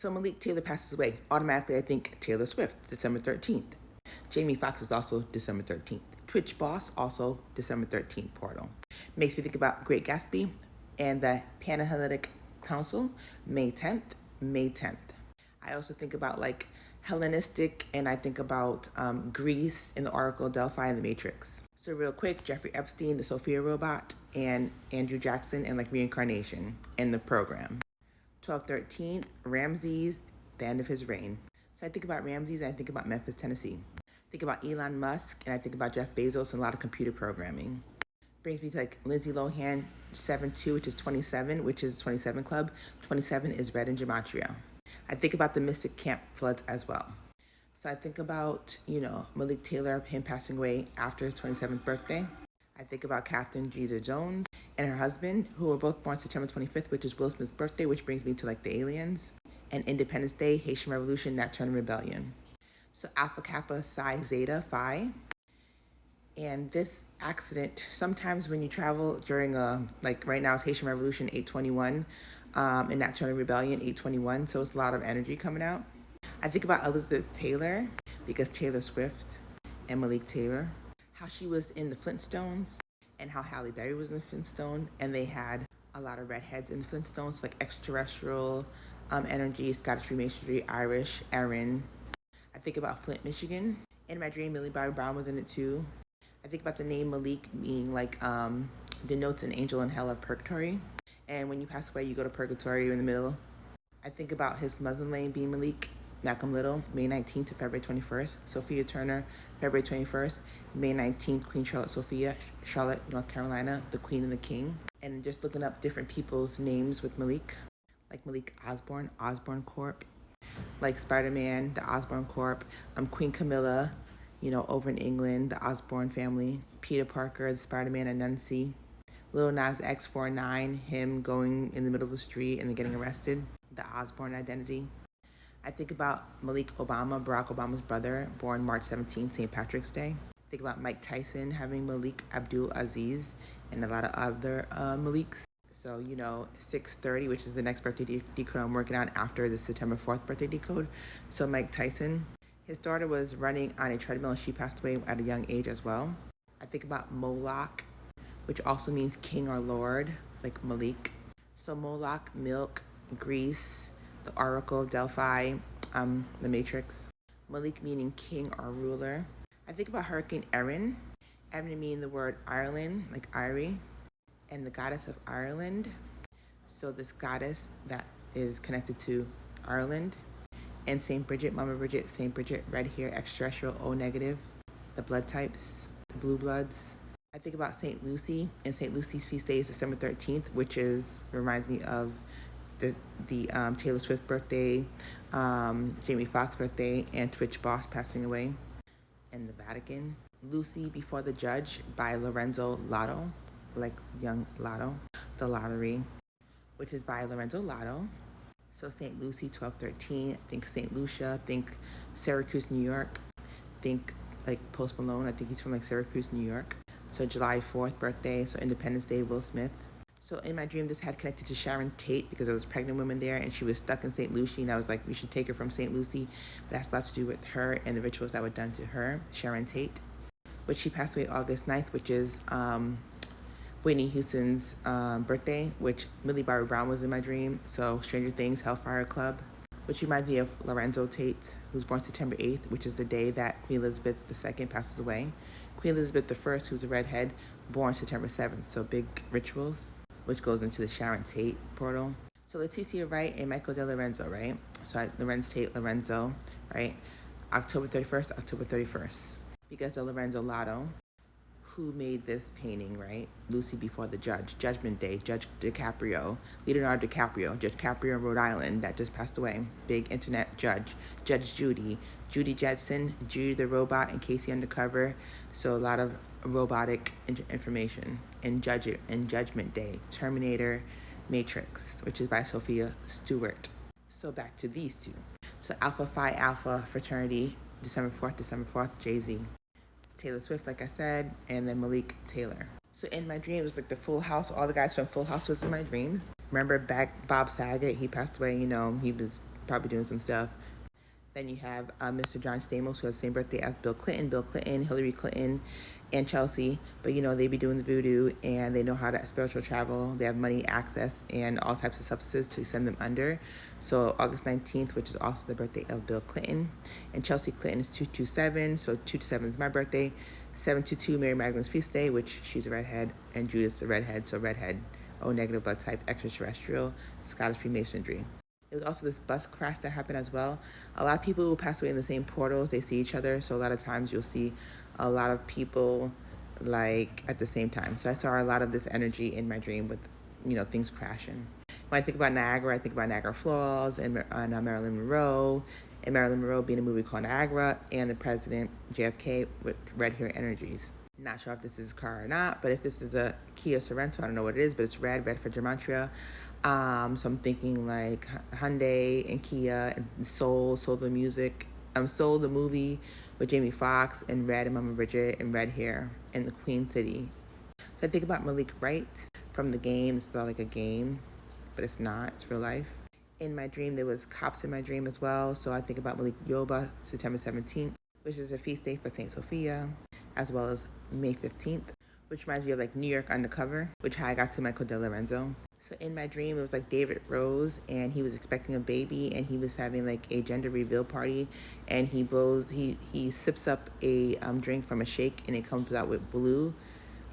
So Malik Taylor passes away. Automatically, I think Taylor Swift, December 13th. Jamie Foxx is also December 13th. Twitch Boss, also December 13th portal. Makes me think about Great Gatsby and the Panhellenic Council, May 10th, May 10th. I also think about like Hellenistic, and I think about Greece in the Oracle of Delphi and the Matrix. So real quick, Jeffrey Epstein, the Sophia robot, and Andrew Jackson and like reincarnation in the program. 12/13, Ramses, the end of his reign. So I think about Ramses and I think about Memphis, Tennessee. Think about Elon Musk and I think about Jeff Bezos and a lot of computer programming. Brings me to like Lindsay Lohan, 7/2, which is 27, which is 27 Club. 27 is red in Gematria. I think about the Mystic Camp floods as well. So I think about, Malik Taylor, him passing away after his 27th birthday. I think about Catherine Zeta-Jones and her husband, who were both born September 25th, which is Will Smith's birthday, which brings me to like the aliens. And Independence Day, Haitian Revolution, Nat Turner Rebellion. So Alpha Kappa Psi Zeta Phi. And this accident, sometimes when you travel during like right now it's Haitian Revolution 821, and Nat Turner Rebellion 821, so it's a lot of energy coming out. I think about Elizabeth Taylor, because Taylor Swift and Malik Taylor, how she was in the Flintstones, and how Halle Berry was in the Flintstones, and they had a lot of redheads in the Flintstones, like extraterrestrial energy, Scottish Freemasonry, Irish, Erin. I think about Flint, Michigan. In my dream, Millie Bobby Brown was in it too. I think about the name Malik meaning like denotes an angel in hell of purgatory. And when you pass away, you go to purgatory, you're in the middle. I think about his Muslim name being Malik. Malcolm Little, May 19th to February 21st. Sophia Turner, February 21st. May 19th, Queen Charlotte Sophia, Charlotte, North Carolina, the Queen and the King. And just looking up different people's names with Malik, like Malik Osborne, Osborne Corp. Like Spider-Man, the Osborne Corp. Queen Camilla, over in England, the Osborne family. Peter Parker, the Spider-Man Anansi. Lil Nas X 49, him going in the middle of the street and then getting arrested. The Osborne identity. I think about Malik Obama, Barack Obama's brother, born March 17th, St. Patrick's Day. Think about Mike Tyson having Malik Abdul Aziz and a lot of other Maliks. So, 6/30, which is the next birthday decode I'm working on after the September 4th birthday decode. So Mike Tyson, his daughter was running on a treadmill and she passed away at a young age as well. I think about Moloch, which also means king or lord, like Malik. So Moloch, milk, Greece, the Oracle of Delphi, the Matrix. Malik meaning king or ruler. I think about Hurricane Erin. Erin meaning the word Ireland, like Irie, and the goddess of Ireland. So this goddess that is connected to Ireland. And Saint Bridget, Mama Bridget, Saint Bridget, red hair, extraterrestrial, O negative. The blood types, the blue bloods. I think about Saint Lucy, and Saint Lucy's feast day is December 13th, which reminds me of the Taylor Swift birthday, Jamie Foxx birthday, and Twitch Boss passing away, and the Vatican. Lucy Before the Judge by Lorenzo Lotto, like young Lotto. The Lottery, which is by Lorenzo Lotto. So St. Lucy, 12/13, think St. Lucia, think Syracuse, New York. Think like Post Malone, I think he's from like Syracuse, New York. So July 4th birthday, so Independence Day, Will Smith. So in my dream, this had connected to Sharon Tate because there was a pregnant woman there and she was stuck in St. Lucie, and I was like, we should take her from St. Lucie. But that's a lot to do with her and the rituals that were done to her, Sharon Tate, which she passed away August 9th, which is Whitney Houston's birthday, which Millie Bobby Brown was in my dream. So Stranger Things, Hellfire Club, which reminds me of Lorenzo Tate, who's born September 8th, which is the day that Queen Elizabeth II passes away. Queen Elizabeth I, who's a redhead, born September 7th. So big rituals, which goes into the Sharon Tate portal. So Leticia Wright and Michael De Lorenzo, right? So Lorenz Tate, Lorenzo, right? October 31st, October 31st. Because of Lorenzo Lotto, who made this painting, right? Lucy Before the Judge, Judgment Day, Judge DiCaprio, Leonardo DiCaprio, Judge DiCaprio in Rhode Island that just passed away. Big internet judge, Judge Judy, Judy Jetson, Judy the Robot, and Casey Undercover. So a lot of robotic information. And Judgment Day, Terminator, Matrix, which is by Sophia Stewart. So back to these two. So Alpha Phi Alpha Fraternity, December 4th, Jay-Z. Taylor Swift, like I said, and then Malik Taylor. So in my dream, it was like the Full House. All the guys from Full House was in my dream. Remember back Bob Saget, he passed away, he was probably doing some stuff. Then you have Mr. John Stamos, who has the same birthday as Bill Clinton, Hillary Clinton, and Chelsea. But they be doing the voodoo, and they know how to spiritual travel. They have money, access, and all types of substances to send them under. So August 19th, which is also the birthday of Bill Clinton, and Chelsea Clinton is 227. So 227 is my birthday. 722, Mary Magdalene's feast day, which she's a redhead, and Judith's the redhead. So redhead, O negative blood type, extraterrestrial, Scottish Freemasonry. It was also this bus crash that happened as well. A lot of people who pass away in the same portals, they see each other. So a lot of times you'll see a lot of people like at the same time. So I saw a lot of this energy in my dream with, things crashing. When I think about Niagara, I think about Niagara Falls and Marilyn Monroe, and Marilyn Monroe being a movie called Niagara, and the president, JFK, with red hair energies. Not sure if this is a car or not, but if this is a Kia Sorento, I don't know what it is, but it's red for Gematria. So I'm thinking like Hyundai and Kia and Soul the music, Soul the movie with Jamie Foxx, and Red and Mama Bridget and red hair in the Queen City. So I think about Malik Wright from the game. It's not like a game, but it's not. It's real life. In my dream, there was cops in my dream as well. So I think about Malik Yoba, September 17th, which is a feast day for Saint Sophia, as well as May 15th, which reminds me of like New York Undercover, which how I got to Michael De Lorenzo. So in my dream, it was like David Rose, and he was expecting a baby, and he was having like a gender reveal party, and he sips up a drink from a shake, and it comes out with blue,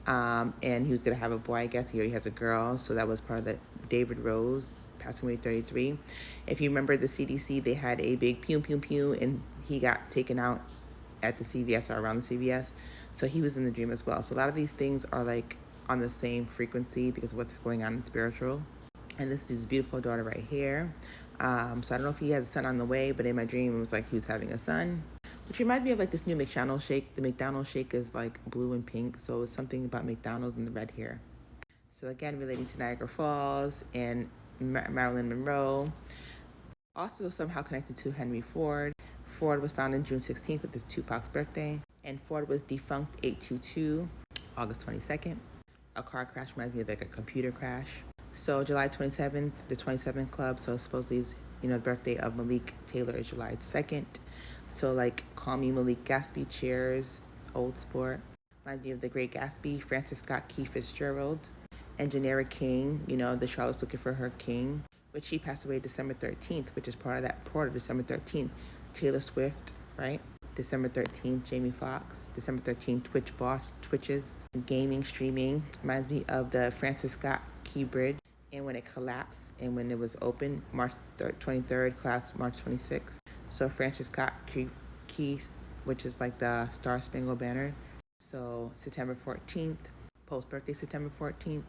and he was gonna have a boy. I guess he already has a girl, so that was part of the David Rose, passing away 33. If you remember the CDC, they had a big pew pew pew, and he got taken out at the CVS or around the CVS. So he was in the dream as well. So a lot of these things are like on the same frequency because of what's going on in spiritual. And this is his beautiful daughter right here. So I don't know if he has a son on the way, but in my dream it was like he was having a son, which reminds me of like this new McDonald's shake. The McDonald's shake is like blue and pink, so it's something about McDonald's and the red hair. So again, relating to Niagara Falls and Marilyn Monroe. Also somehow connected to Henry Ford. Ford was found on June 16th with his Tupac's birthday, and Ford was defunct 822, August 22nd. A car crash reminds me of like a computer crash. So July 27th, the 27th Club, so supposedly, the birthday of Malik Taylor is July 2nd. So like Call Me Malik Gatsby, Cheers, Old Sport. Reminds me of The Great Gatsby, Francis Scott Key Fitzgerald, and Janera King, the Charlotte's Looking for Her King, which she passed away December 13th, which is part of December 13th. Taylor Swift, right? December 13th, Jamie Foxx. December 13th, Twitch Boss, Twitches. Gaming, streaming. Reminds me of the Francis Scott Key Bridge, and when it collapsed, and when it was open, March 23rd, collapsed March 26th. So Francis Scott Key, which is like the Star Spangled Banner. So September 14th, post-birthday September 14th.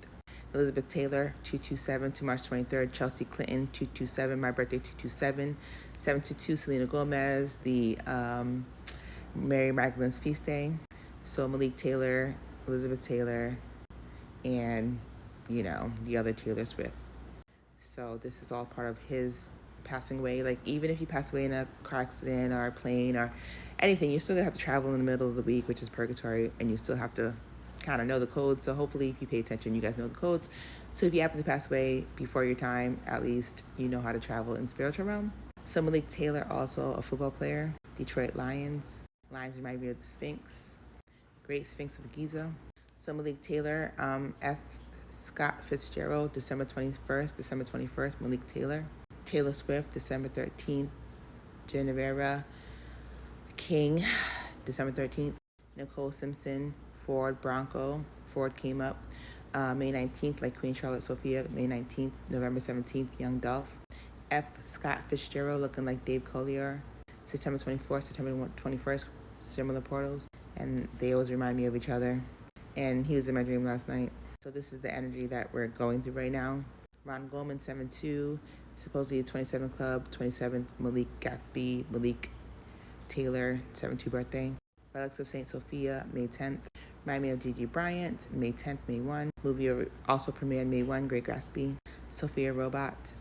Elizabeth Taylor, 227 to March 23rd. Chelsea Clinton, 227, my birthday, 227. 722, Selena Gomez, the Mary Magdalene's feast day. So Malik Taylor, Elizabeth Taylor, and, the other Taylor Swift. So this is all part of his passing away. Like, even if you pass away in a car accident or a plane or anything, you're still going to have to travel in the middle of the week, which is purgatory, and you still have to kind of know the codes. So hopefully if you pay attention, you guys know the codes. So if you happen to pass away before your time, at least you know how to travel in spiritual realm. So Malik Taylor, also a football player, Detroit Lions. Lions remind me of the Sphinx, Great Sphinx of Giza. So Malik Taylor, F. Scott Fitzgerald, December 21st, Malik Taylor. Taylor Swift, December 13th, Genevera King, December 13th. Nicole Simpson, Ford Bronco, Ford came up. May 19th, like Queen Charlotte Sophia, May 19th, November 17th, Young Dolph. F. Scott Fitzgerald, looking like Dave Collier. September 24th, September 21st, similar portals. And they always remind me of each other. And he was in my dream last night. So this is the energy that we're going through right now. Ron Goldman, 7-2, supposedly 27 Club, 27th, Malik Gatsby, Malik Taylor, 7-2 birthday. Relics of Saint Sophia, May 10th. Remind me of Gigi Bryant, May 10th, May 1. Movie also premiered May 1, Great Gatsby. Sophia Robot,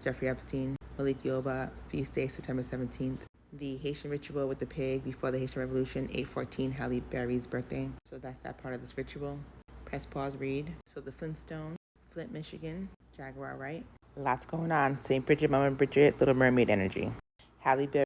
Jeffrey Epstein. Malik Yoba, feast day, September 17th. The Haitian ritual with the pig before the Haitian Revolution, 8/14, Halle Berry's birthday. So that's that part of this ritual. Press pause, read. So the Flintstone, Flint, Michigan, Jaguar, right? Lots going on. St. Bridget, Mama Bridget, Little Mermaid energy. Halle Berry.